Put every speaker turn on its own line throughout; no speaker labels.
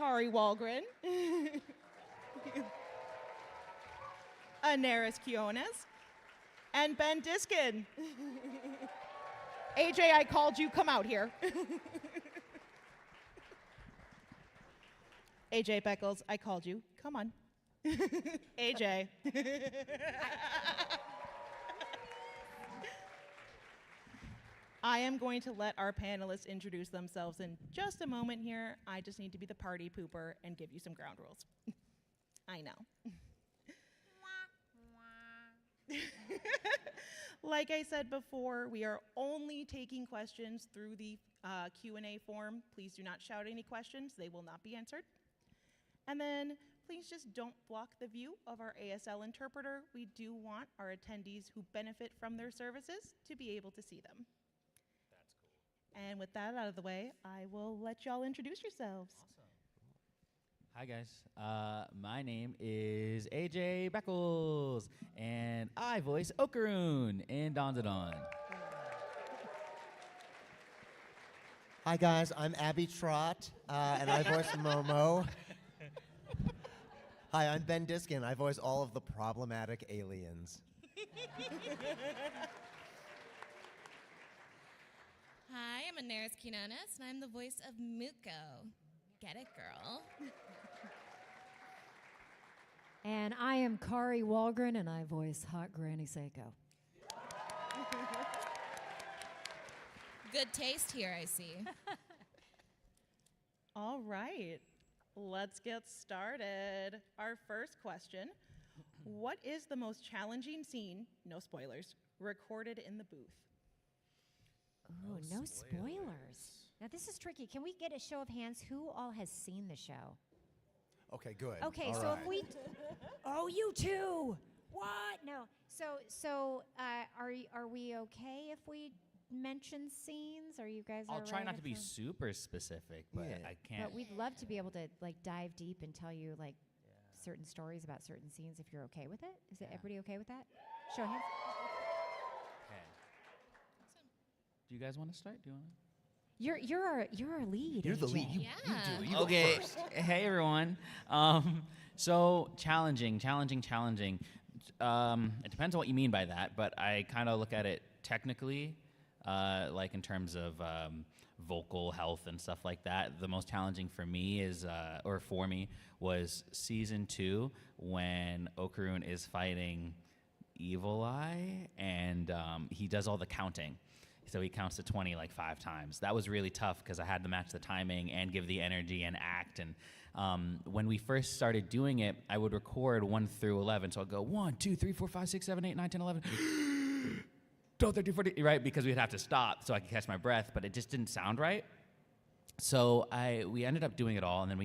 Kari Wahlgren, Anairis Quiñones, and Ben Diskin. AJ, I called you. Come out here. AJ Beckles, I called you. Come on. AJ. I am going to let our panelists introduce themselves in just a moment here. I just need to be the party pooper and give you some ground rules. I know. Like I said before, we are only taking questions through the Q&A form. Please do not shout any questions. They will not be answered. And then please just don't block the view of our ASL interpreter. We do want our attendees who benefit from their services to be able to see them. And with that out of the way, I will let y'all introduce yourselves.
Awesome. Hi, guys. My name is AJ Beckles, and I voice Okarun in DanDaDan.
Hi, guys. I'm Abby Trott, and I voice Momo. Hi, I'm Ben Diskin. I voice all of the problematic aliens.
Hi, I'm Anairis Quiñones, and I'm the voice of Muko. Get it, girl?
And I am Kari Wahlgren, and I voice Hot Granny Seiko.
Good taste here, I see.
All right, let's get started. Our first question, what is the most challenging scene, no spoilers, recorded in the booth?
Oh, no spoilers. Now, this is tricky. Can we get a show of hands? Who all has seen the show?
Okay, good.
Okay,
All
so
right.
if we... Oh, you too! What? No. So are we okay if we mention scenes? Are you guys
I'll try
alright
not to
if
be
we're-
super specific, but
Yeah.
I can't.
But we'd love to be able to, like, dive deep and tell you, like, certain stories about certain scenes if you're okay with it. Is it everybody okay with that? Show of hands.
Okay. Do you guys want to start? Do you want to?
You're our lead.
You're the
AJ.
lead. You do it. You
Okay.
go first.
Hey, everyone. So challenging. It depends on what you mean by that, but I kind of look at it technically, like in terms of vocal health and stuff like that. The most challenging for me is, or for me, was season 2 when Okarun is fighting Evil Eye, and he does all the counting. So he counts to 20 like 5 times. That was really tough because I had to match the timing and give the energy and act. And when we first started doing it, I would record 1 through 11. So I'd go 1, 2, 3, 4, 5, 6, 7, 8, 9, 10, 11, 12, 13, 14, right? Because we'd have to stop so I could catch my breath, but it just didn't sound right. So we ended up doing it all, and then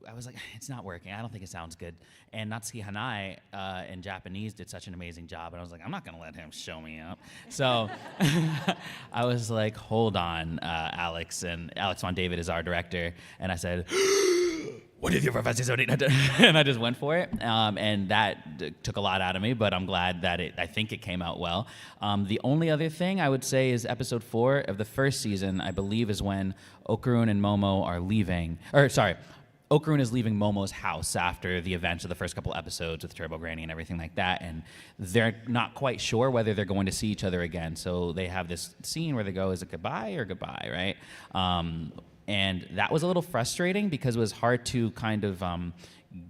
I was like, it's not working. I don't think it sounds good. And Natsuki Hanai in Japanese did such an amazing job. And I was like, I'm not going to let him show me up. So I was like, hold on, Alex. And Alex Von David is our director. And I said, what did you professor so and I just went for it. And that took a lot out of me. But I'm glad that I think it came out well. The only other thing I would say is episode 4 of the first season, I believe, is when Okarun and Momo are leaving. Okarun is leaving Momo's house after the events of the first couple episodes with Turbo Granny and everything like that, and they're not quite sure whether they're going to see each other again. So they have this scene where they go, is it goodbye or goodbye, right? And that was a little frustrating because it was hard to kind of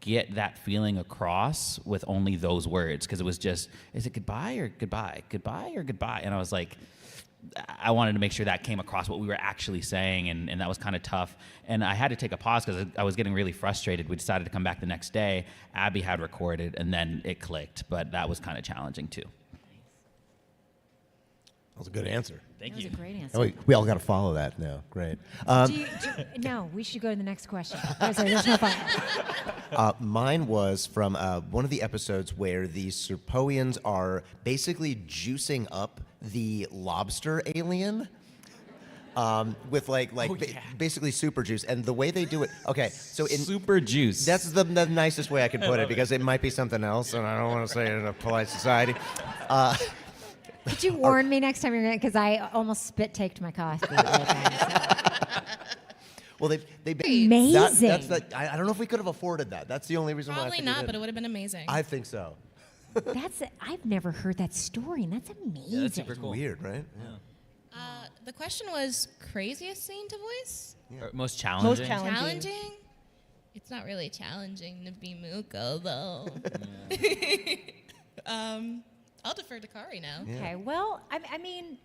get that feeling across with only those words, because it was just, is it goodbye or goodbye? Goodbye or goodbye? And I was like, I wanted to make sure that came across what we were actually saying, and that was kind of tough. And I had to take a pause because I was getting really frustrated. We decided to come back the next day. Abby had recorded, and then it clicked, but that was kind of challenging too.
That was a good answer.
Thank
That
you.
was a great answer.
Oh, we all got to follow that now. Great.
No, we should go to the next question. There's no fun.
Mine was from one of the episodes where the Serpoians are basically juicing up the lobster alien with basically super juice. And the way they do it, okay, so in
Super juice.
that's the nicest way I could put it, because it might be something else, and I don't want to say it in a polite society.
Could you warn me next time you're going to, because I almost spit-taked my coffee.
Well, they
Amazing.
I don't know if we could have afforded that. That's the only reason why. I
Probably
think we
not, but
didn't.
it would have been amazing.
I think so.
I've never heard that story, and that's amazing.
Yeah, that's super
It's
cool.
weird, right?
The question was craziest scene to voice?
Or most challenging.
Challenging? It's not really challenging to be Muko, though. I'll defer to Kari now.
Yeah.
Okay, well, I mean,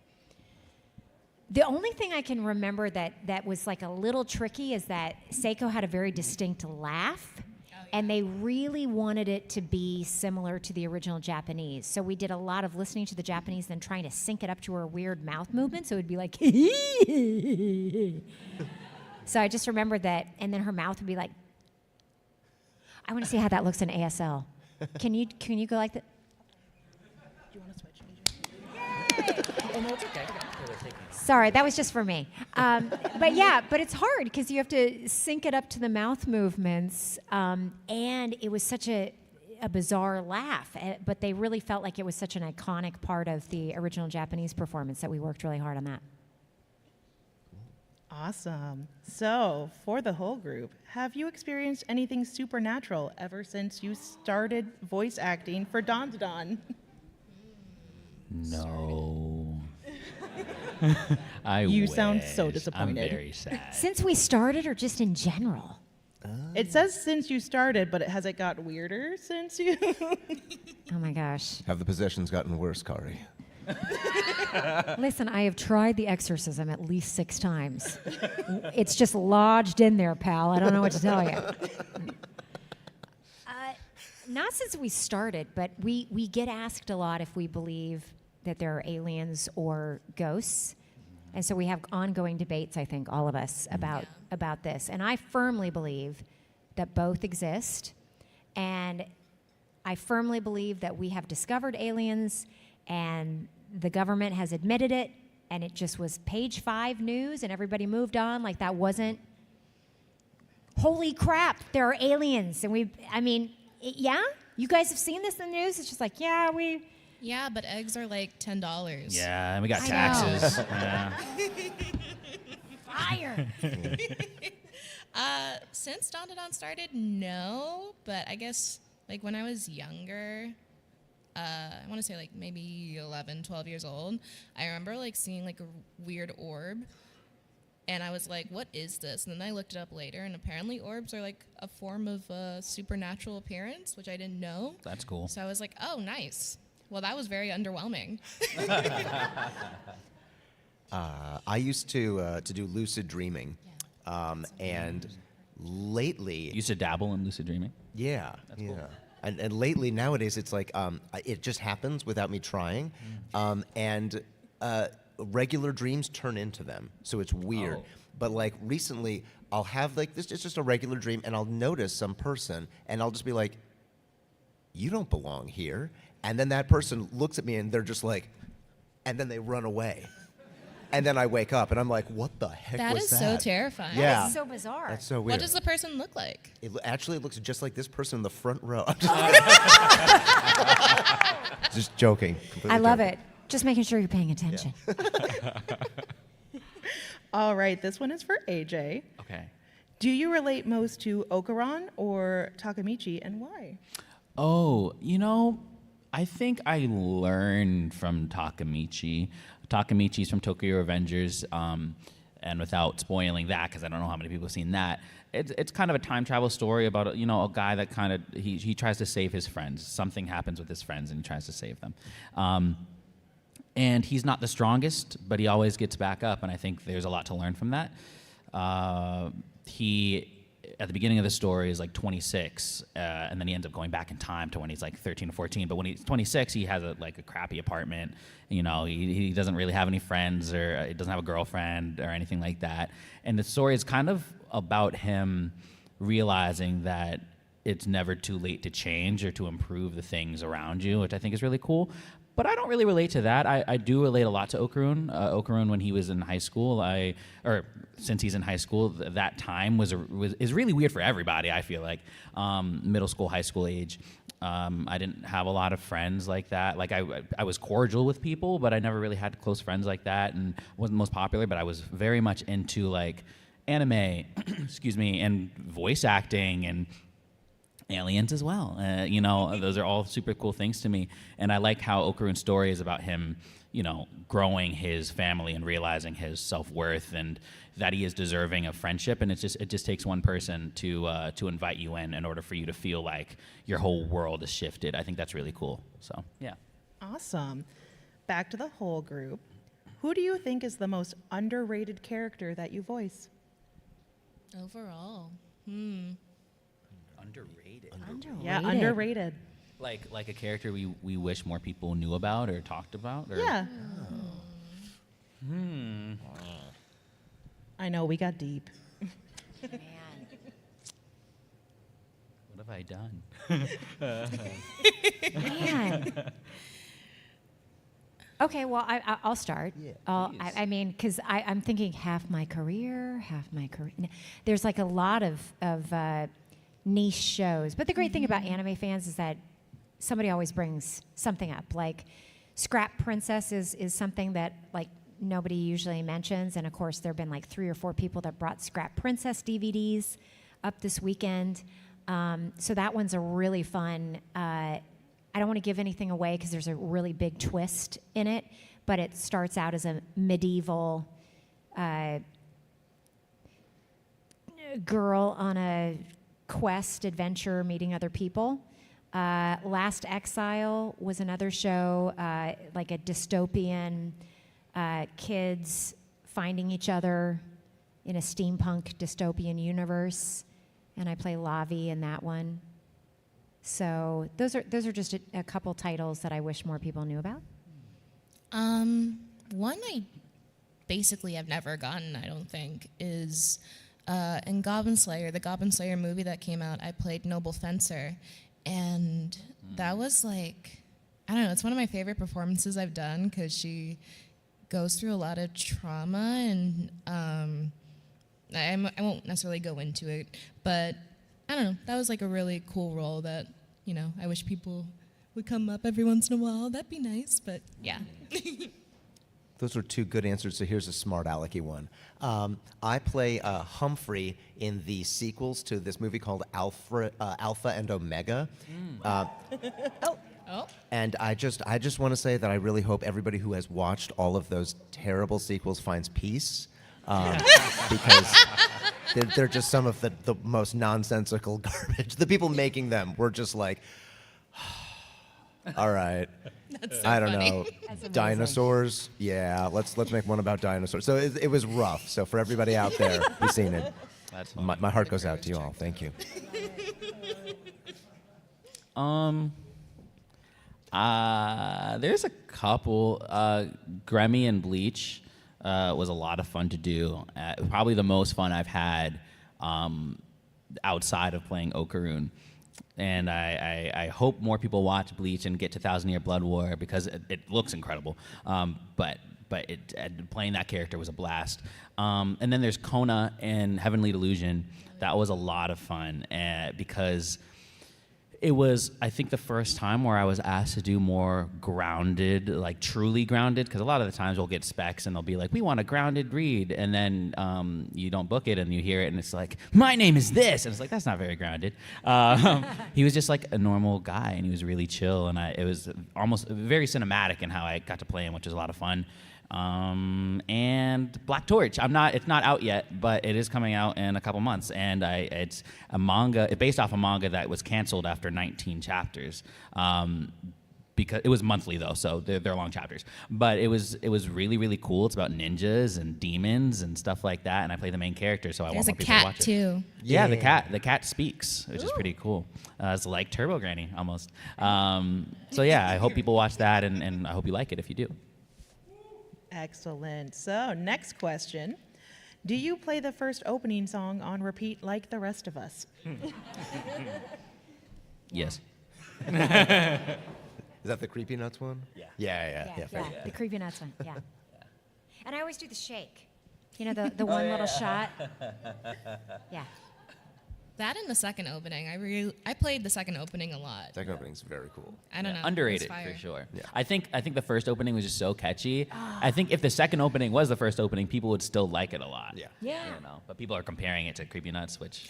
the only thing I can remember that was like a little tricky is that Seiko had a very distinct laugh, and they really wanted it to be similar to the original Japanese. So we did a lot of listening to the Japanese, then trying to sync it up to her weird mouth movement, so it would be like, so I just remembered that, and then her mouth would be like, I want to see how that looks in ASL. Can you go like that?
Do you want to switch, AJ?
Oh, no, it's okay.
Sorry, that was just for me. But it's hard because you have to sync it up to the mouth movements, and it was such a bizarre laugh. But they really felt like it was such an iconic part of the original Japanese performance that we worked really hard on that.
Awesome. So, for the whole group, have you experienced anything supernatural ever since you started voice acting for DanDaDan?
No.
You sound so
wish.
disappointed.
I'm very sad.
Since we started, or just in general?
It says since you started, but has it got weirder since you?
Oh my gosh.
Have the possessions gotten worse, Kari?
Listen, I have tried the exorcism at least 6 times. It's just lodged in there, pal. I don't know what to tell you. Not since we started, but we get asked a lot if we believe that there are aliens or ghosts. And so we have ongoing debates, I think, all of us, about this. And I firmly believe that both exist. And I firmly believe that we have discovered aliens, and the government has admitted it, and it just was page 5 news, and everybody moved on like that wasn't, holy crap, there are aliens. And yeah? You guys have seen this in the news? It's just like, yeah,
Yeah, but eggs are like $10.
Yeah, and we got
I
taxes. Yeah.
fire.
Since DanDaDan started, no. But I guess, like, when I was younger, I want to say, like, maybe 11, 12 years old, I remember, like, seeing, like, a weird orb. And I was like, what is this? And then I looked it up later, and apparently orbs are, like, a form of supernatural appearance, which I didn't know.
That's cool.
So I was like, oh, nice. Well, that was very underwhelming.
I used to do lucid dreaming, and lately,
You used to dabble in lucid dreaming?
yeah,
That's
yeah.
cool.
And lately, nowadays, it's like it just happens without me trying, and regular dreams turn into them, so it's weird.
Oh.
But like recently, I'll have like this. It's just a regular dream, and I'll notice some person, and I'll just be like, "You don't belong here." And then that person looks at me, and they're just like, and then they run away. And then I wake up, and I'm like, "What the heck
That
was
is
that?"
so terrifying.
Yeah.
That's so bizarre.
That's so weird.
What does the person look like?
Actually, it looks just like this person in the front row. I'm just joking. Completely
I love
joking.
it. Just making sure you're paying attention.
All right, this one is for AJ.
Okay.
Do you relate most to Okuran or Takamichi, and why?
Oh, I think I learned from Takamichi. Takamichi's from Tokyo Revengers, and without spoiling that, because I don't know how many people have seen that, it's kind of a time travel story about a guy that kind of he tries to save his friends. Something happens with his friends, and he tries to save them. And he's not the strongest, but he always gets back up, and I think there's a lot to learn from that. He, at the beginning of the story, is like 26, and then he ends up going back in time to when he's like 13 or 14. But when he's 26, he has a crappy apartment. He doesn't really have any friends, or he doesn't have a girlfriend or anything like that. And the story is kind of about him realizing that it's never too late to change or to improve the things around you, which I think is really cool. But I don't really relate to that. I do relate a lot to Okarun. Okarun, when he was in high school, since he's in high school, that time is really weird for everybody, I feel like. Middle school, high school age. I didn't have a lot of friends like that. Like, I was cordial with people, but I never really had close friends like that, and wasn't the most popular, but I was very much into, like, anime, excuse me, and voice acting and aliens as well. Those are all super cool things to me. And I like how Okarun's story is about him, growing his family and realizing his self-worth and that he is deserving of friendship. And it just takes one person to invite you in order for you to feel like your whole world is shifted. I think that's really cool. So, yeah.
Awesome. Back to the whole group. Who do you think is the most underrated character that you voice?
Overall.
Underrated.
Yeah, underrated.
Like a character we wish more people knew about or talked about? Or?
Yeah. I know, we got deep.
Man.
What have I done?
Man. Okay, well, I'll start.
Yeah,
I mean, because I'm thinking half my career. There's like a lot of niche shows. But the great thing about anime fans is that somebody always brings something up. Like Scrap Princess is something that like nobody usually mentions. And of course, there have been like 3 or 4 people that brought Scrap Princess DVDs up this weekend. So that one's a really fun. I don't want to give anything away because there's a really big twist in it, but it starts out as a medieval girl on a quest adventure meeting other people. Last Exile was another show, like a dystopian kids finding each other in a steampunk dystopian universe, and I play Lavi in that one. So those are just a couple titles that I wish more people knew about.
One I basically have never gotten, I don't think, is in Goblin Slayer, the Goblin Slayer movie that came out. I played Noble Fencer, and that was like, I don't know, it's one of my favorite performances I've done because she goes through a lot of trauma, and I won't necessarily go into it, but I don't know, that was like a really cool role that, I wish people would come up every once in a while. That'd be nice, but yeah.
Those are 2 good answers, so here's a smart alecky one. I play Humphrey in the sequels to this movie called Alpha and Omega. And I just want to say that I really hope everybody who has watched all of those terrible sequels finds peace, because they're just some of the most nonsensical garbage. The people making them were just like, all right,
That's so
I don't
funny.
know,
That's amazing.
dinosaurs. Yeah, let's make one about dinosaurs. So it was rough. So for everybody out there who's seen it,
That's
my heart goes out to you all. Thank you.
There's a couple. Gremmy and Bleach was a lot of fun to do. Probably the most fun I've had outside of playing Okarun. And I hope more people watch Bleach and get to Thousand Year Blood War because it looks incredible. But playing that character was a blast. And then there's Kona and Heavenly Delusion. That was a lot of fun because it was, I think, the first time where I was asked to do more grounded, like truly grounded, because a lot of the times we'll get specs and they'll be like, we want a grounded read, and then you don't book it and you hear it and it's like, my name is this, and it's like, that's not very grounded. He was just like a normal guy and he was really chill, and it was almost very cinematic in how I got to play him, which was a lot of fun. And Black Torch. It's not out yet, but it is coming out in a couple months. And it's a manga. It's based off a manga that was canceled after 19 chapters. Because it was monthly though, so they're long chapters. But it was really, really cool. It's about ninjas and demons and stuff like that. And I play the main character, so I
There's
want
a
more people to
cat
watch it.
too.
Yeah, the cat speaks, which is pretty cool. It's like Turbo Granny almost. So yeah, I hope people watch that, and I hope you like it if you do.
Excellent. So, next question. Do you play the first opening song on repeat like the rest of us?
Yes.
Is that the Creepy Nuts one? Yeah. Yeah. fair.
The Creepy Nuts one, yeah. And I always do the shake. You know, the one little shot? Yeah.
That and the second opening. I played the second opening a lot.
Second opening's very cool.
I don't know.
Underrated
It was fire.
for sure.
Yeah.
I think the first opening was just so catchy. I think if the second opening was the first opening, people would still like it a lot.
Yeah.
Yeah.
You know, but people are comparing it to Creepy Nuts, which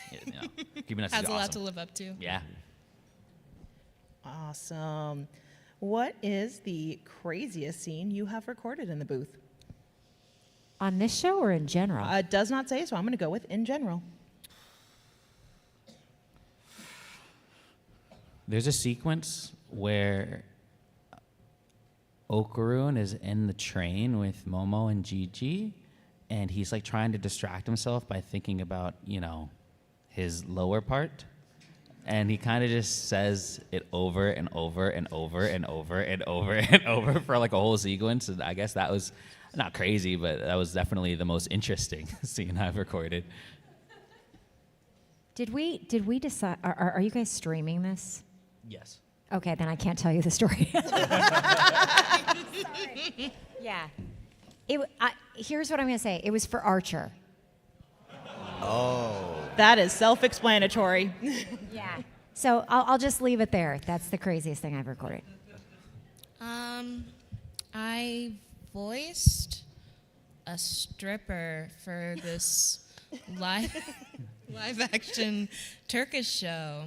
Creepy Nuts
Has
is
a lot
awesome.
to live up to.
Yeah.
Awesome. What is the craziest scene you have recorded in the booth?
On this show or in general?
It does not say, so I'm going to go with in general.
There's a sequence where Okarun is in the train with Momo and Gigi, and he's like trying to distract himself by thinking about, his lower part. And he kind of just says it over and over and over and over and over and over for like a whole sequence. And I guess that was not crazy, but that was definitely the most interesting scene I've recorded.
Did we decide? Are you guys streaming this?
Yes.
Okay, then I can't tell you the story. Sorry. Yeah. Here's what I'm going to say. It was for Archer.
Oh.
That is self-explanatory.
Yeah. So I'll just leave it there. That's the craziest thing I've recorded.
I voiced a stripper for this live action Turkish show,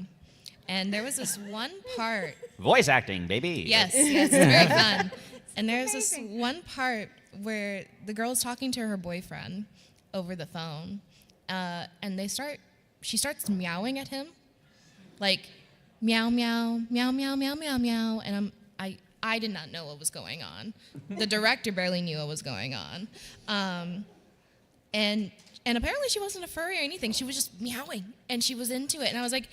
and there was this one part.
Voice acting, baby.
Yes, it's very fun. And there's this one part where the girl's talking to her boyfriend over the phone, and she starts meowing at him, like meow meow meow meow meow meow meow, and I did not know what was going on. The director barely knew what was going on, and apparently she wasn't a furry or anything. She was just meowing, and she was into it, and I was like,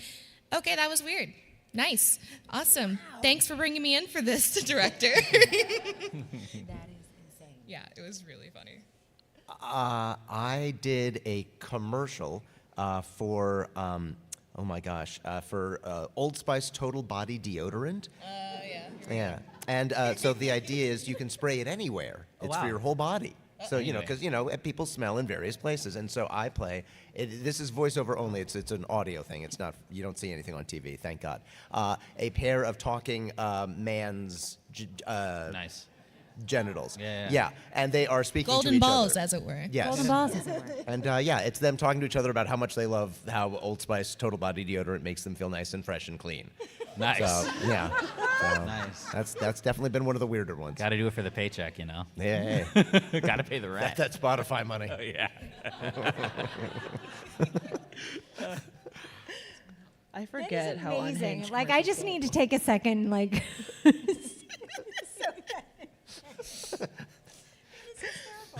okay, that was weird. Nice, awesome. Thanks for bringing me in for this, director.
That is insane.
Yeah, it was really funny.
I did a commercial for, for Old Spice Total Body Deodorant.
Yeah.
Yeah. And so the idea is you can spray it anywhere. It's for
wow.
your whole body. So,
Anyway.
because, people smell in various places. And so I play, this is voiceover only. It's an audio thing. It's not, you don't see anything on TV, thank God. A pair of talking man's
Nice.
genitals.
Yeah.
And they are speaking to
Golden
each
balls,
other.
as it were.
Yes.
Golden balls, as it were.
And it's them talking to each other about how much they love how Old Spice Total Body Deodorant makes them feel nice and fresh and clean.
Nice.
So, yeah. So
Nice.
That's definitely been one of the weirder ones.
Got to do it for the paycheck,
Yeah.
Got to pay the rent.
That's Spotify money.
Oh, yeah.
I forget how
amazing.
unhinged
Like, I
commercials
just
go.
need to take a second, like.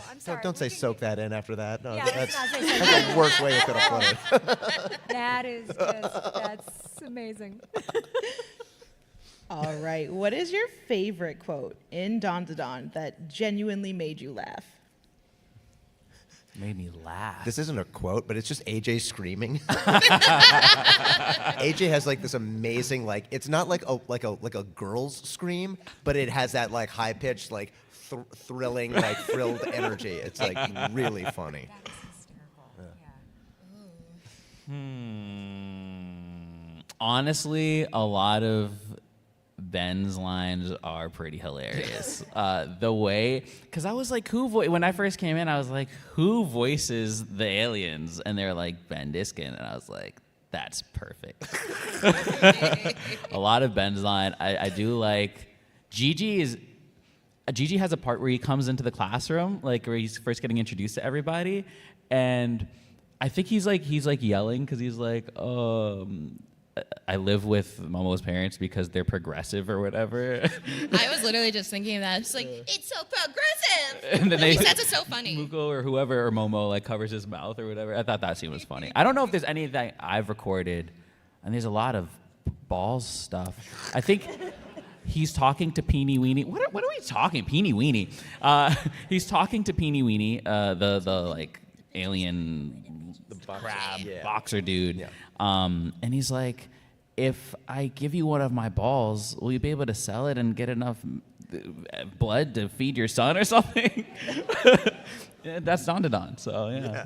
I'm sorry.
Don't say soak that in after that. No,
Yeah,
that's,
let's not say
that's the worst way you could have put it.
That is that's amazing.
All right. What is your favorite quote in DanDaDan that genuinely made you laugh?
Made me laugh.
This isn't a quote, but it's just AJ screaming. AJ has like this amazing it's not like a girl's scream, but it has that like high pitched like thrilling like thrilled energy. It's like really funny.
Honestly, a lot of Ben's lines are pretty hilarious. The way, because I was like, when I first came in, I was like, who voices the aliens? And they're like, Ben Diskin. And I was like, that's perfect. A lot of Ben's line. I do like, Gigi has a part where he comes into the classroom, like where he's first getting introduced to everybody. And I think he's like yelling because he's like, I live with Momo's parents because they're progressive or whatever.
I was literally just thinking of that. It's like, it's so progressive.
And then
He says it's so funny.
Muko or whoever or Momo like covers his mouth or whatever. I thought that scene was funny. I don't know if there's anything I've recorded, and there's a lot of balls stuff. I think he's talking to Peeny Weenie. What are we talking? Peeny Weenie. He's talking to Peeny Weenie, the like alien crab boxer dude.
Yeah.
And he's like, if I give you one of my balls, will you be able to sell it and get enough blood to feed your son or something? Yeah, that's DanDaDan, so yeah.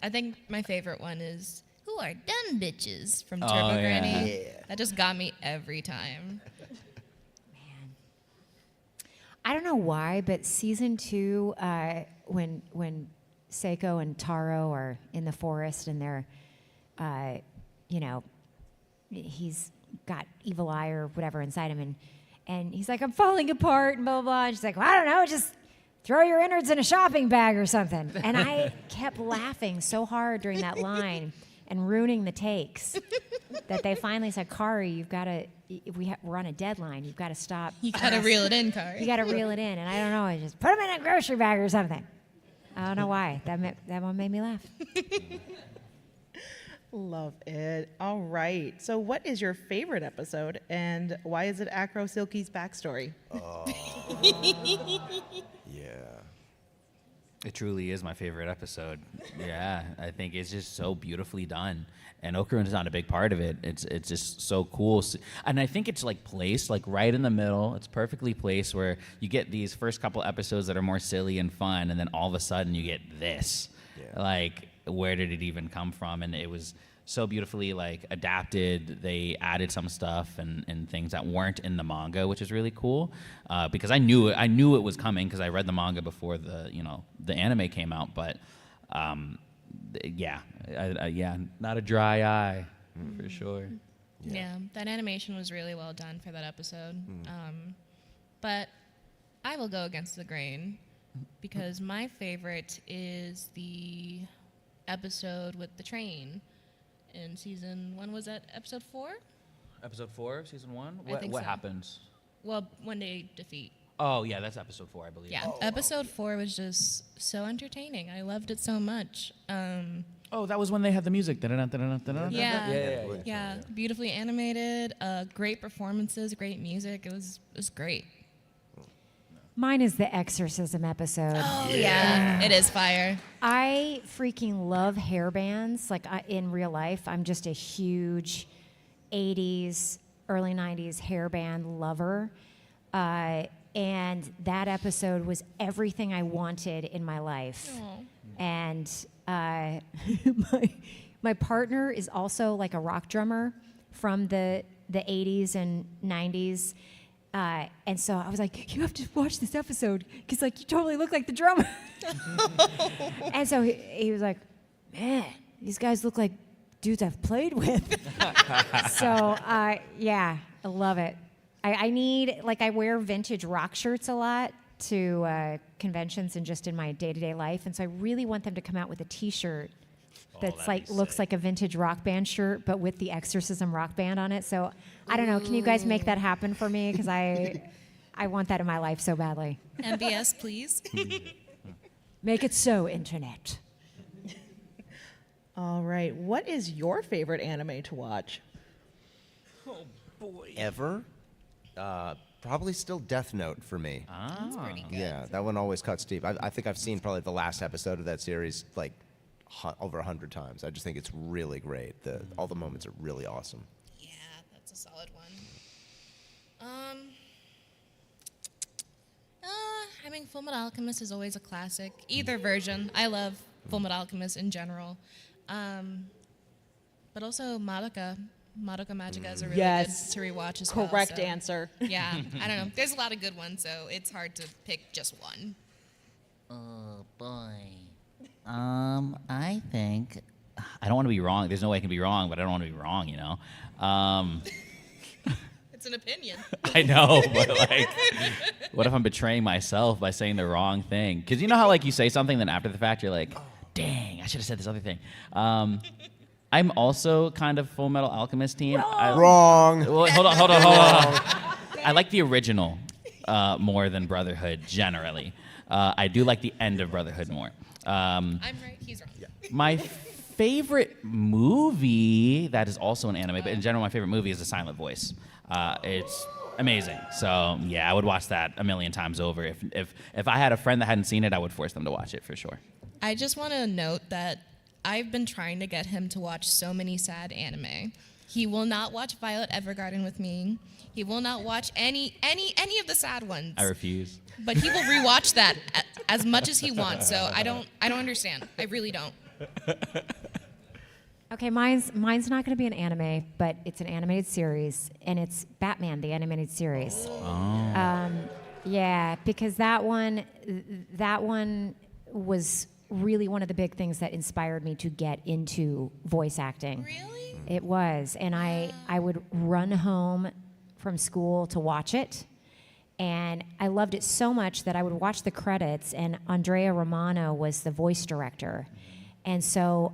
I think my favorite one is "Who Are Done Bitches" from
Oh,
Turbo
yeah.
Granny.
Yeah.
That just got me every time.
I don't know why, but season 2, when Seiko and Taro are in the forest and they're, he's got evil eye or whatever inside him, and he's like, I'm falling apart, and blah, blah, blah. And she's like, well, I don't know, just throw your innards in a shopping bag or something. And I kept laughing so hard during that line and ruining the takes that they finally said, Kari, we're on a deadline. You've got to stop.
You gotta reel it in, Kari.
You got to reel it in. And I don't know, I just put them in a grocery bag or something. I don't know why. That one made me laugh.
Love it. All right. So, what is your favorite episode, and why is it Acro Silky's backstory?
Yeah.
It truly is my favorite episode. Yeah, I think it's just so beautifully done, and Okarun is not a big part of it. It's just so cool, and I think it's like placed like right in the middle. It's perfectly placed where you get these first couple episodes that are more silly and fun, and then all of a sudden you get this.
Yeah.
Like, where did it even come from? And it was so beautifully like adapted. They added some stuff and things that weren't in the manga, which is really cool, because I knew it was coming because I read the manga before the anime came out. But yeah, not a dry eye for sure.
Yeah, that animation was really well done for that episode. But I will go against the grain because my favorite is the episode with the train in season 1. Was that episode 4?
Episode 4, season 1.
I think
What
so.
happens?
Well, when they defeat.
Oh yeah, that's episode 4, I believe.
Yeah, episode 4 was just so entertaining. I loved it so much.
Oh, that was when they had the music.
Yeah. Yeah, beautifully animated, great performances, great music. It was great.
Mine is the exorcism episode.
Oh yeah, it is fire.
I freaking love hair bands. Like in real life, I'm just a huge 80s, early 90s hair band lover. And that episode was everything I wanted in my life.
Aw.
And my partner is also like a rock drummer from the 80s and 90s. And so I was like, you have to watch this episode because like you totally look like the drummer. And so he was like, man, these guys look like dudes I've played with. So yeah, I love it. I need, like, I wear vintage rock shirts a lot to conventions and just in my day-to-day life, and so I really want them to come out with a T-shirt that's like looks like a vintage rock band shirt, but with the Exorcism rock band on it. So I don't know. Can you guys make that happen for me? Because I want that in my life so badly.
MBS, please.
Make it so, internet.
All right. What is your favorite anime to watch?
Ever? Probably still Death Note for me.
That's pretty good.
Yeah, that one always cuts deep. I think I've seen probably the last episode of that series like over 100 times. I just think it's really great. All the moments are really awesome.
Yeah, that's a solid one. I mean, Fullmetal Alchemist is always a classic. Either version. I love Fullmetal Alchemist in general. But also Madoka Magica is a really
Yes.
good to rewatch as well.
Correct
so-
answer.
Yeah, I don't know. There's a lot of good ones, so it's hard to pick just one.
Oh boy. I think I don't want to be wrong. There's no way I can be wrong, but I don't want to be wrong.
It's an opinion.
I know, but like, what if I'm betraying myself by saying the wrong thing? Because you know how like you say something, then after the fact you're like, dang, I should have said this other thing. I'm also kind of Full Metal Alchemist team.
Wrong.
Well, hold on. I like the original more than Brotherhood generally. I do like the end of Brotherhood more.
I'm right, he's wrong.
My favorite movie that is also an anime, but in general, my favorite movie is The Silent Voice. It's amazing. So yeah, I would watch that a million times over. If I had a friend that hadn't seen it, I would force them to watch it for sure.
I just want to note that I've been trying to get him to watch so many sad anime. He will not watch Violet Evergarden with me. He will not watch any of the sad ones.
I refuse.
But he will rewatch that as much as he wants. So I don't understand. I really don't.
Okay, mine's not going to be an anime, but it's an animated series, and it's Batman, the animated series. Yeah, because that one was really one of the big things that inspired me to get into voice acting.
Really?
It was, and I would run home from school to watch it, and I loved it so much that I would watch the credits, and Andrea Romano was the voice director, and so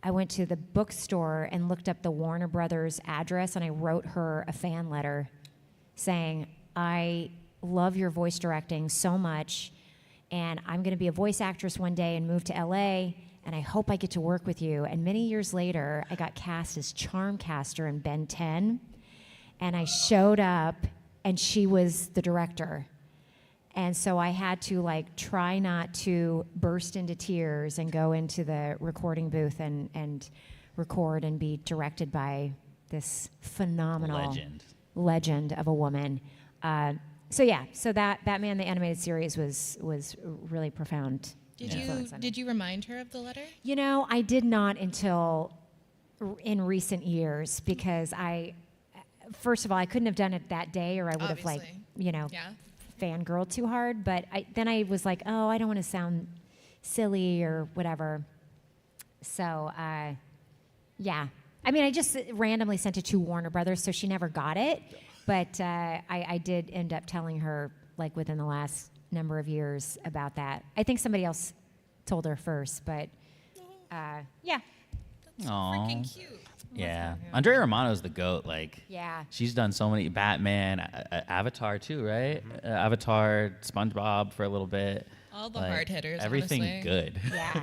I went to the bookstore and looked up the Warner Brothers address, and I wrote her a fan letter saying, I love your voice directing so much, and I'm going to be a voice actress one day and move to LA, and I hope I get to work with you. And many years later, I got cast as Charmcaster in Ben 10, and I showed up, and she was the director. And so I had to try not to burst into tears and go into the recording booth and record and be directed by this phenomenal legend of a woman. So that Batman the Animated Series was really profound.
Did you remind her of the letter?
You know, I did not until in recent years, because first of all, I couldn't have done it that day, or I would have fangirl too hard, but then I was like, oh, I don't want to sound silly or whatever. So, yeah. I mean, I just randomly sent it to Warner Brothers, so she never got it. But I did end up telling her, within the last number of years about that. I think somebody else told her first, but yeah.
That's freaking cute.
Yeah. Andrea Romano's the GOAT.
Yeah.
She's done so many, Batman, Avatar too, right? Avatar, SpongeBob for a little bit.
All the hard hitters,
everything
honestly.
Good.
Yeah.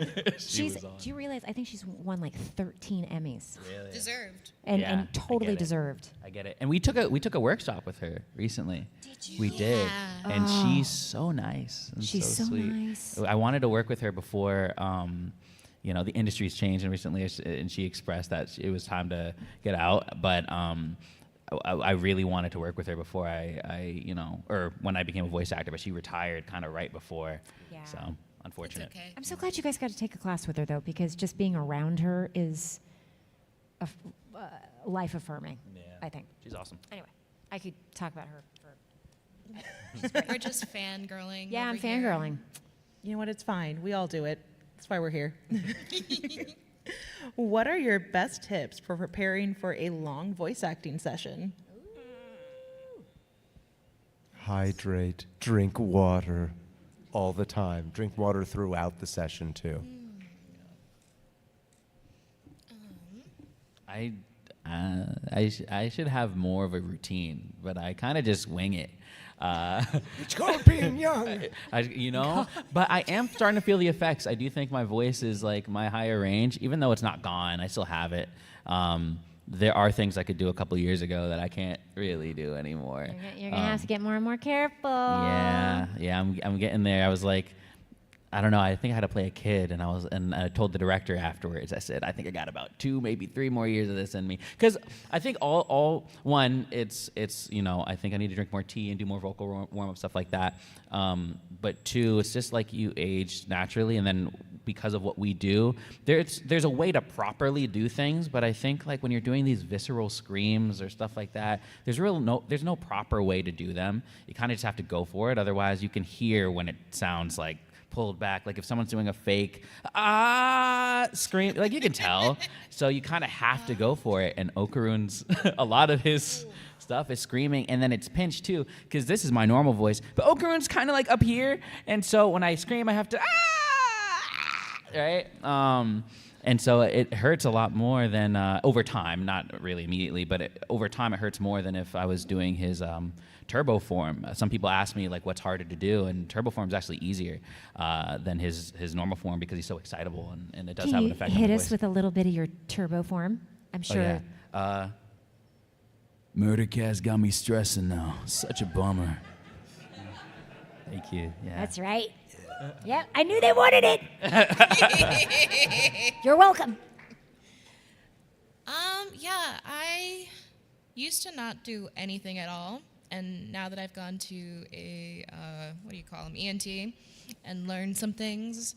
Do
you realize, I think she's won 13 Emmys.
Really?
Deserved.
And totally deserved.
I get it. And we took a workshop with her recently.
Did you?
We did.
Yeah.
And she's so nice and
She's so
sweet.
nice.
I wanted to work with her before the industry's changed and recently, and she expressed that it was time to get out. But I really wanted to work with her before or when I became a voice actor. But she retired kind of right before.
Yeah.
So unfortunate.
It's okay.
I'm so glad you guys got to take a class with her, though, because just being around her is life affirming.
Yeah.
I think.
She's awesome.
Anyway, I could talk about her for.
We're just fangirling.
Yeah, I'm
over here.
fangirling.
You know what? It's fine. We all do it. That's why we're here. What are your best tips for preparing for a long voice acting session?
Hydrate, drink water all the time. Drink water throughout the session, too.
I should have more of a routine, but I kind of just wing it.
It's called being young.
But I am starting to feel the effects. I do think my voice is my higher range, even though it's not gone. I still have it. There are things I could do a couple years ago that I can't really do anymore.
You're gonna have to get more and more careful.
Yeah, I'm getting there. I was I don't know. I think I had to play a kid, and I told the director afterwards. I said, I think I got about 2, maybe 3 more years of this in me, because I think it's I think I need to drink more tea and do more vocal warm up stuff like that. But 2, it's just you age naturally, and then because of what we do, there's a way to properly do things. But I think when you're doing these visceral screams or stuff like that, there's no proper way to do them. You kind of just have to go for it. Otherwise, you can hear when it sounds pulled back. If someone's doing a fake scream, you can tell. So you kind of have to go for it. And Okarun's a lot of his stuff is screaming, and then it's pinched too, because this is my normal voice. But Okarun's kind of up here, and so when I scream, I have to right. And so it hurts a lot more than over time, not really immediately, but over time it hurts more than if I was doing his turbo form. Some people ask me what's harder to do, and turbo form is actually easier than his normal form because he's so excitable, and it does have an effect on the voice.
Hit us with a little bit of your turbo form? I'm sure.
Oh, yeah. Murdercast got me stressing now. Such a bummer. Thank you. Yeah.
That's right. Yep, I knew they wanted it. You're welcome.
Yeah, I used to not do anything at all, and now that I've gone to a ENT, and learned some things,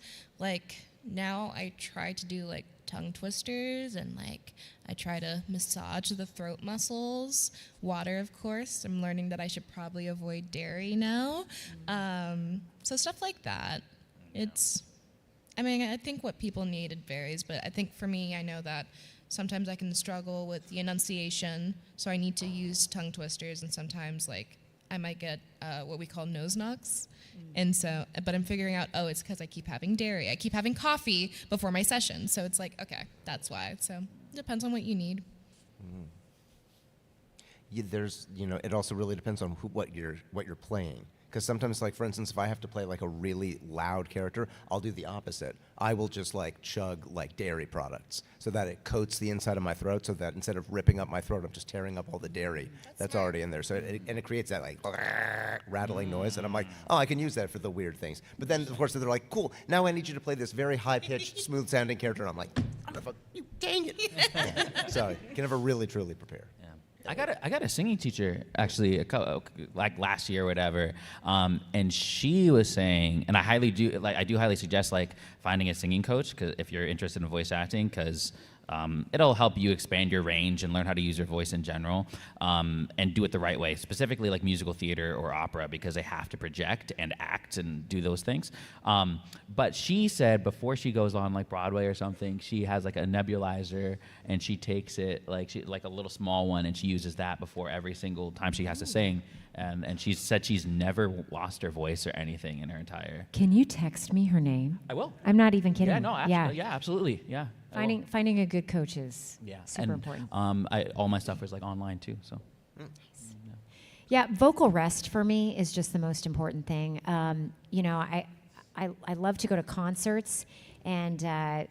now I try to do like tongue twisters and like I try to massage the throat muscles. Water, of course. I'm learning that I should probably avoid dairy now. So stuff like that. I think what people need, it varies, but I think for me, I know that sometimes I can struggle with the enunciation, so I need to use tongue twisters, and sometimes like I might get what we call nose knocks. And so, but I'm figuring out, it's because I keep having dairy. I keep having coffee before my session. So it's like, okay, that's why. So it depends on what you need.
It also really depends on what you're playing. Because sometimes, like, for instance, if I have to play like a really loud character, I'll do the opposite. I will just like chug like dairy products so that it coats the inside of my throat, so that instead of ripping up my throat, I'm just tearing up all the dairy that's already in there. So it creates that like rattling noise, and I'm like, I can use that for the weird things. But then of course they're like, cool, now I need you to play this very high pitched, smooth sounding character, and I'm like, you dang it. So you can never really truly prepare.
I got a singing teacher actually, like last year or whatever, and she was saying, and I do highly suggest like finding a singing coach, because if you're interested in voice acting, because it'll help you expand your range and learn how to use your voice in general, and do it the right way, specifically like musical theater or opera, because they have to project and act and do those things. But she said before she goes on like Broadway or something, she has like a nebulizer, and she takes it like a little small one, and she uses that before every single time she has to sing. And she said she's never lost her voice or anything in her entire.
Can you text me her name?
I will.
I'm not even kidding.
Yeah, no, absolutely. Yeah.
Finding a good coach is super
and,
important.
All my stuff is like online too, so.
Yeah, vocal rest for me is just the most important thing. I love to go to concerts and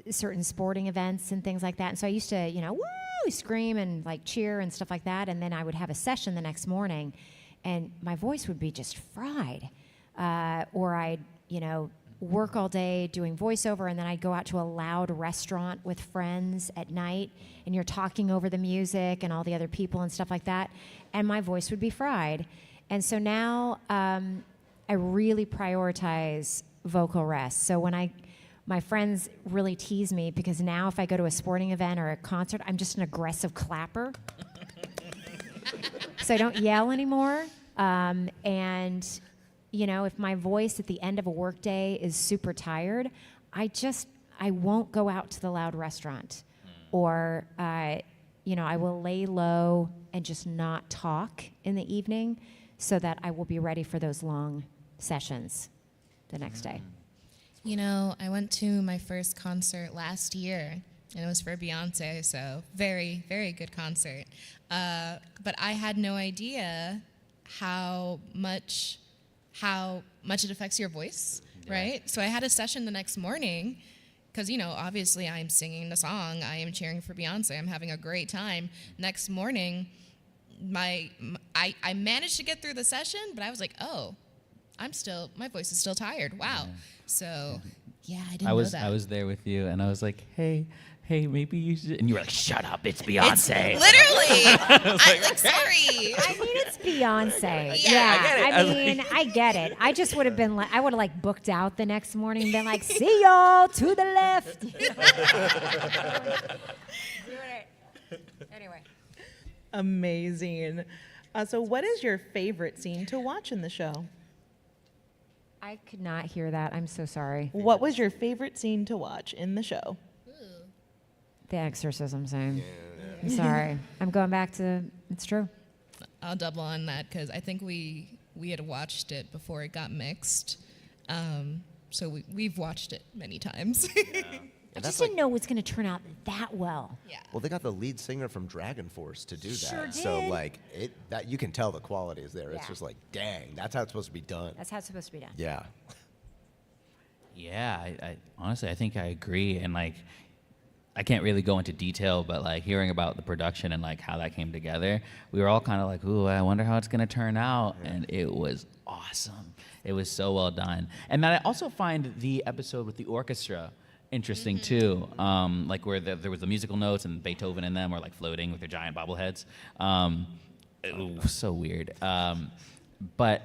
certain sporting events and things like that. And so I used to, woo, scream and like cheer and stuff like that. And then I would have a session the next morning, and my voice would be just fried. Or I'd, work all day doing voiceover, and then I'd go out to a loud restaurant with friends at night, and you're talking over the music and all the other people and stuff like that, and my voice would be fried. And so now I really prioritize vocal rest. So when my friends really tease me, because now if I go to a sporting event or a concert, I'm just an aggressive clapper. So I don't yell anymore. If my voice at the end of a workday is super tired, I won't go out to the loud restaurant. Or, I will lay low and just not talk in the evening, so that I will be ready for those long sessions the next day.
I went to my first concert last year, and it was for Beyonce, so very, very good concert. But I had no idea how much it affects your voice, right? So I had a session the next morning, because, obviously I'm singing the song, I am cheering for Beyonce, I'm having a great time. Next morning, I managed to get through the session, but I was like, my voice is still tired. Wow. So, I didn't know that.
I was there with you, and I was like, hey, maybe you should. And you were like, shut up, it's Beyonce.
Literally. I'm sorry.
I mean, it's Beyonce.
Yeah,
I get it. I just would have been like, I would have like booked out the next morning and been like, see y'all to the left. Anyway.
Amazing. So what is your favorite scene to watch in the show?
I could not hear that. I'm so sorry.
What was your favorite scene to watch in the show?
The exorcism scene. I'm sorry. I'm going back to, it's true.
I'll double on that, because I think we had watched it before it got mixed. So we've watched it many times.
I just didn't know it was going to turn out that well.
Yeah.
Well, they got the lead singer from Dragon Force to do that.
Sure did.
So like that you can tell the quality is there. It's
Yeah.
just like, dang, that's how it's supposed to be done.
That's how it's supposed to be done.
Yeah.
Yeah, I honestly, I think I agree. And like, I can't really go into detail, but like hearing about the production and like how that came together, we were all kind of like, ooh, I wonder how it's going to turn out. Yeah. And it was awesome. It was so well done. And then I also find the episode with the orchestra interesting too, like where there was the musical notes and Beethoven in them were like floating with their giant bobbleheads. It was so weird. But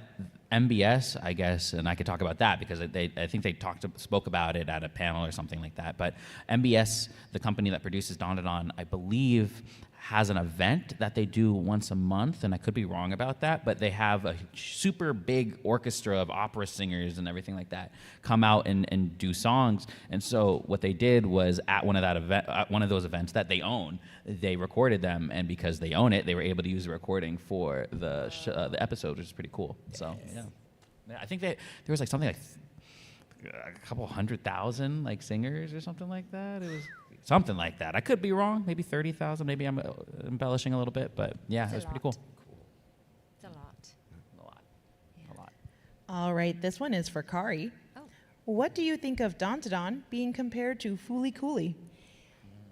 MBS, I guess, and I could talk about that because I think they spoke about it at a panel or something like that. But MBS, the company that produces DanDaDan, I believe has an event that they do once a month, and I could be wrong about that, but they have a super big orchestra of opera singers and everything like that come out and do songs. And so what they did was at one of those events that they own, they recorded them, and because they own it, they were able to use the recording for the episode, which is pretty cool. So yeah, I think there was like something like a couple 100,000 like singers or something like that. It was something like that. I could be wrong. Maybe 30,000. Maybe I'm embellishing a little bit, but yeah, it was pretty cool.
It's a lot.
A lot.
All right, this one is for Kari.
Oh.
What do you think of DanDaDan being compared to Fooly Cooly?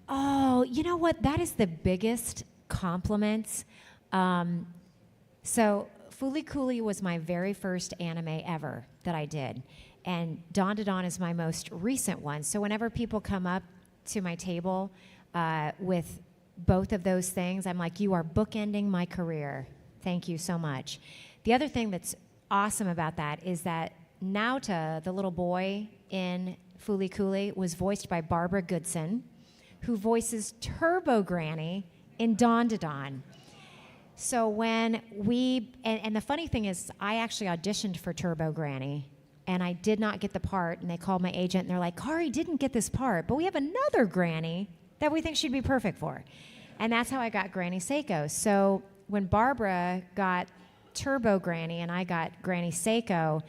Oh, you know what? That is the biggest compliment. So Fooly Cooly was my very first anime ever that I did. And DanDaDan is my most recent one. So whenever people come up to my table with both of those things, I'm like, you are bookending my career. Thank you so much. The other thing that's awesome about that is that Nauta, the little boy in Fooly Cooly, was voiced by Barbara Goodson, who voices Turbo Granny in DanDaDan. So when and the funny thing is, I actually auditioned for Turbo Granny, and I did not get the part, and they called my agent, and they're like, Kari didn't get this part, but we have another Granny that we think she'd be perfect for. And that's how I got Granny Seiko. So when Barbara got Turbo Granny and I got Granny Seiko,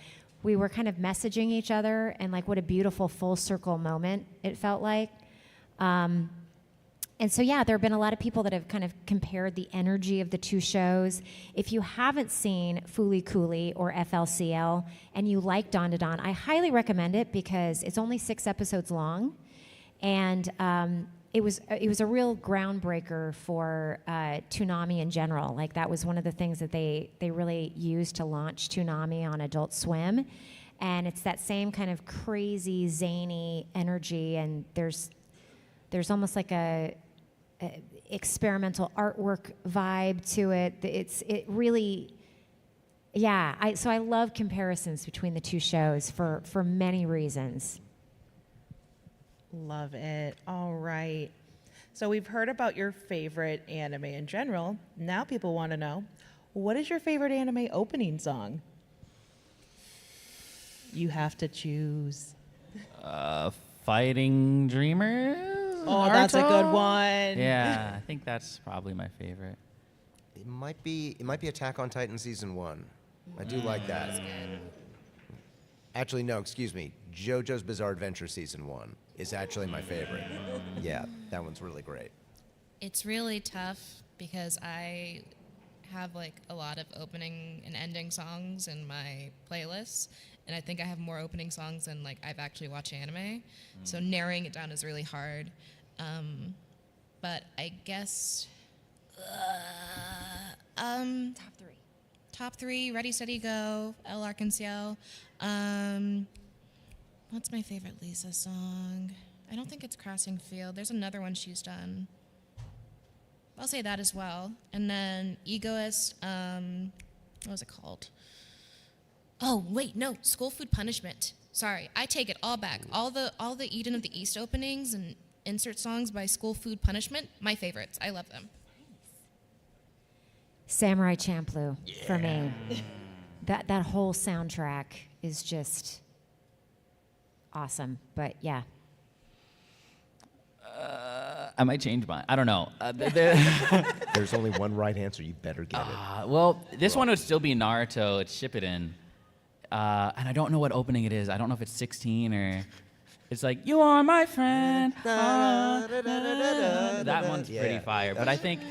we were kind of messaging each other, and like what a beautiful full circle moment it felt like. And so, yeah, there have been a lot of people that have kind of compared the energy of the two shows. If you haven't seen Fooly Cooly or FLCL and you like DanDaDan, I highly recommend it because it's only 6 episodes long. And it was a real groundbreaker for Toonami in general. Like, that was one of the things that they really used to launch Toonami on Adult Swim. And it's that same kind of crazy, zany energy, and there's almost like a experimental artwork vibe to it. It really, yeah. So I love comparisons between the two shows for many reasons.
Love it. All right. So we've heard about your favorite anime in general. Now people want to know, what is your favorite anime opening song? You have to choose.
Fighting Dreamers?
Oh, that's a good
Naruto?
one.
Yeah, I think that's probably my favorite.
It might be Attack on Titan season 1. I do like that. Actually, no, excuse me. JoJo's Bizarre Adventure season 1 is actually my favorite. Yeah, that one's really great.
It's really tough because I have like a lot of opening and ending songs in my playlists, and I think I have more opening songs than like I've actually watched anime. So narrowing it down is really hard. But I guess top three, Ready, Steady, Go, El Arc-en-Ciel. What's my favorite Lisa song? I don't think it's Crossing Field. There's another one she's done. I'll say that as well. And then Egoist, what was it called? Oh, wait, no, School Food Punishment. Sorry, I take it all back. All the Eden of the East openings and insert songs by School Food Punishment, my favorites. I love them.
Samurai Champloo for me. That whole soundtrack is just awesome. But yeah.
I might change mine. I don't know.
There's only one right answer. You better get it.
Well, this one would still be Naruto. It's Shippuden. And I don't know what opening it is. I don't know if it's 16 or... It's like, you are my friend. That one's pretty fire. But I think...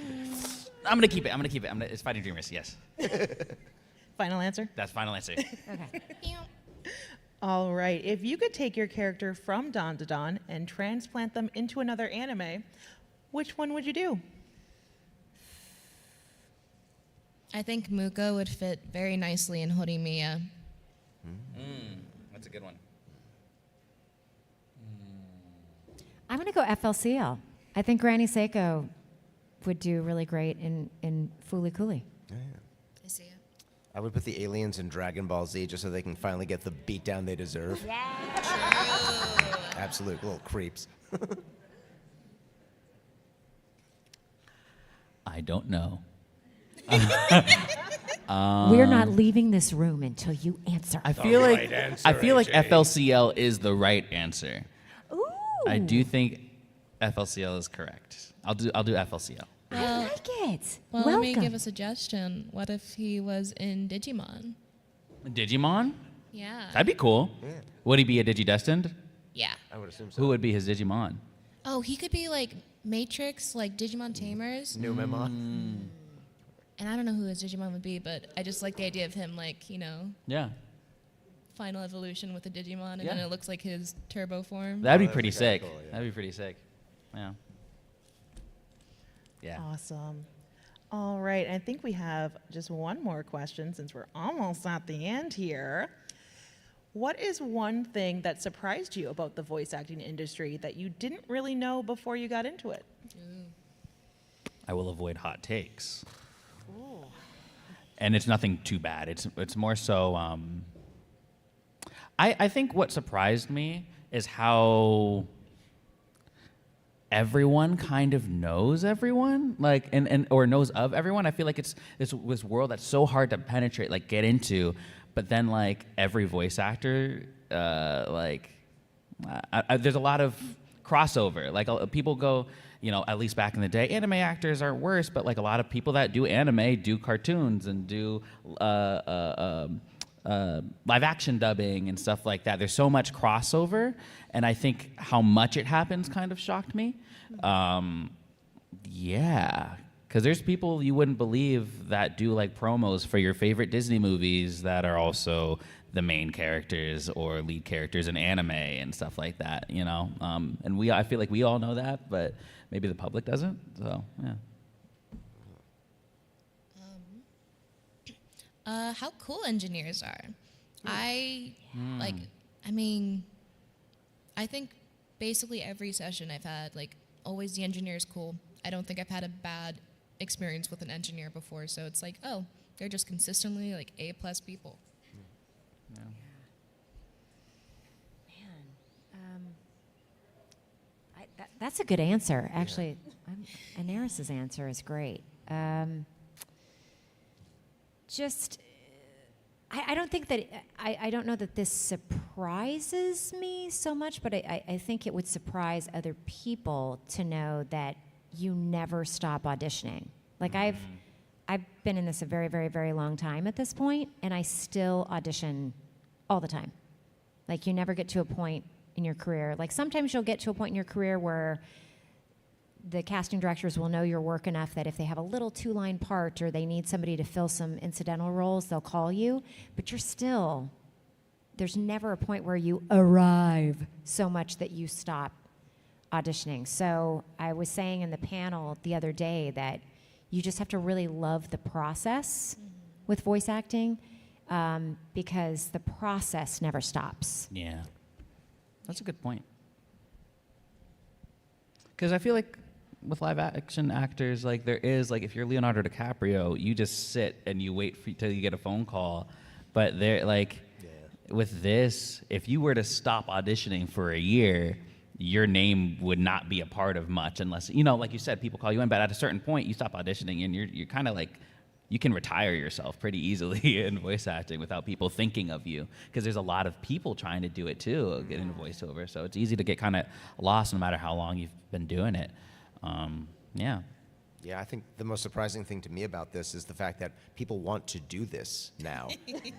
I'm going to keep it. It's Fighting Dreamers, yes.
Final answer?
That's final answer.
Okay.
All right. If you could take your character from DanDaDan and transplant them into another anime, which one would you do?
I think Muko would fit very nicely in Horimiya.
That's a good one.
I'm going to go FLCL. I think Granny Seiko would do really great in Fooly Cooly.
I see it.
I would put the aliens in Dragon Ball Z just so they can finally get the beatdown they deserve.
Yeah.
Absolute little creeps.
I don't know.
We're not leaving this room until you answer.
I feel like FLCL is the right answer.
Ooh.
I do think FLCL is correct. I'll do FLCL.
I like it.
Well,
Welcome.
let me give a suggestion. What if he was in Digimon?
Digimon?
Yeah.
That'd be cool.
Yeah.
Would he be a Digidestined?
Yeah.
I would assume so.
Who would be his Digimon?
Oh, he could be like Matrix, like Digimon Tamers.
Numemon?
And I don't know who his Digimon would be, but I just like the idea of him, like,
Yeah.
final evolution with a Digimon, and
Yeah.
then it looks like his turbo form.
That'd be
that'd
pretty
be kinda
sick.
cool, yeah.
That'd be pretty sick. Yeah. Yeah.
Awesome. All right, I think we have just one more question since we're almost at the end here. What is one thing that surprised you about the voice acting industry that you didn't really know before you got into it?
I will avoid hot takes. And it's nothing too bad. It's more so. I think what surprised me is how everyone kind of knows everyone, like and or knows of everyone. I feel like it's this world that's so hard to penetrate, like get into, but then like every voice actor, there's a lot of crossover. Like people go, at least back in the day, anime actors aren't worse, but like a lot of people that do anime do cartoons and do live action dubbing and stuff like that. There's so much crossover, and I think how much it happens kind of shocked me. Because there's people you wouldn't believe that do like promos for your favorite Disney movies that are also the main characters or lead characters in anime and stuff like that, And I feel like we all know that, but maybe the public doesn't. So yeah.
How cool engineers are. I think basically every session I've had, like, always the engineer is cool. I don't think I've had a bad experience with an engineer before, so it's like, oh, they're just consistently like A+ people.
That's a good answer, actually. Anairis' answer is great. I don't think that, I don't know that this surprises me so much, but I think it would surprise other people to know that you never stop auditioning. Like I've been in this a very, very, very long time at this point, and I still audition all the time. Like you never get to a point in your career. Like sometimes you'll get to a point in your career where the casting directors will know your work enough that if they have a little 2-line part or they need somebody to fill some incidental roles, they'll call you. But there's never a point where you arrive so much that you stop auditioning. So I was saying in the panel the other day that you just have to really love the process with voice acting because the process never stops.
Yeah. That's a good point. Because I feel like with live action actors, like there is, like if you're Leonardo DiCaprio, you just sit and you wait till you get a phone call. But they're like, with this, if you were to stop auditioning for a year, your name would not be a part of much unless, like you said, people call you in. But at a certain point, you stop auditioning and you're kind of like, you can retire yourself pretty easily in voice acting without people thinking of you, because there's a lot of people trying to do it too, get into voiceover. So it's easy to get kind of lost no matter how long you've been doing it. Yeah.
Yeah, I think the most surprising thing to me about this is the fact that people want to do this now.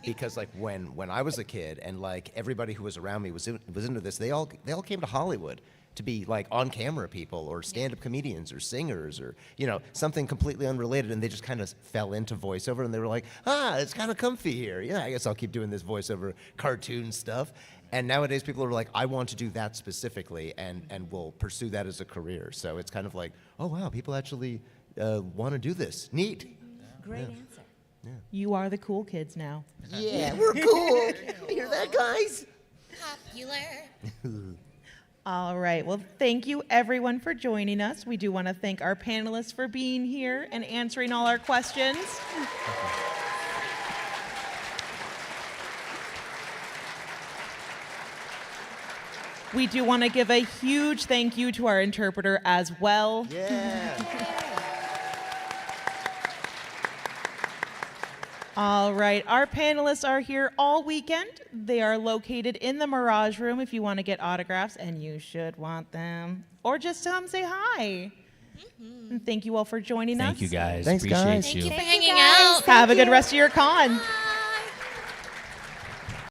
Because like when I was a kid and like everybody who was around me was into this, they all came to Hollywood to be like on camera people or stand-up comedians or singers or something completely unrelated, and they just kind of fell into voiceover and they were like, it's kind of comfy here. Yeah, I guess I'll keep doing this voiceover cartoon stuff. And nowadays people are like, I want to do that specifically and will pursue that as a career. So it's kind of like, oh wow, people actually want to do this. Neat.
Great answer.
You are the cool kids now.
Yeah, we're cool. You hear that, guys?
Popular.
All right. Well, thank you everyone for joining us. We do want to thank our panelists for being here and answering all our questions. We do want to give a huge thank you to our interpreter as well.
Yeah.
All right, our panelists are here all weekend. They are located in the Mirage Room if you want to get autographs, and you should want them. Or just say hi. And thank you all for joining us.
Thank you guys.
Thanks,
Appreciate
guys.
you.
Thank you for hanging out.
Have a good rest of your con.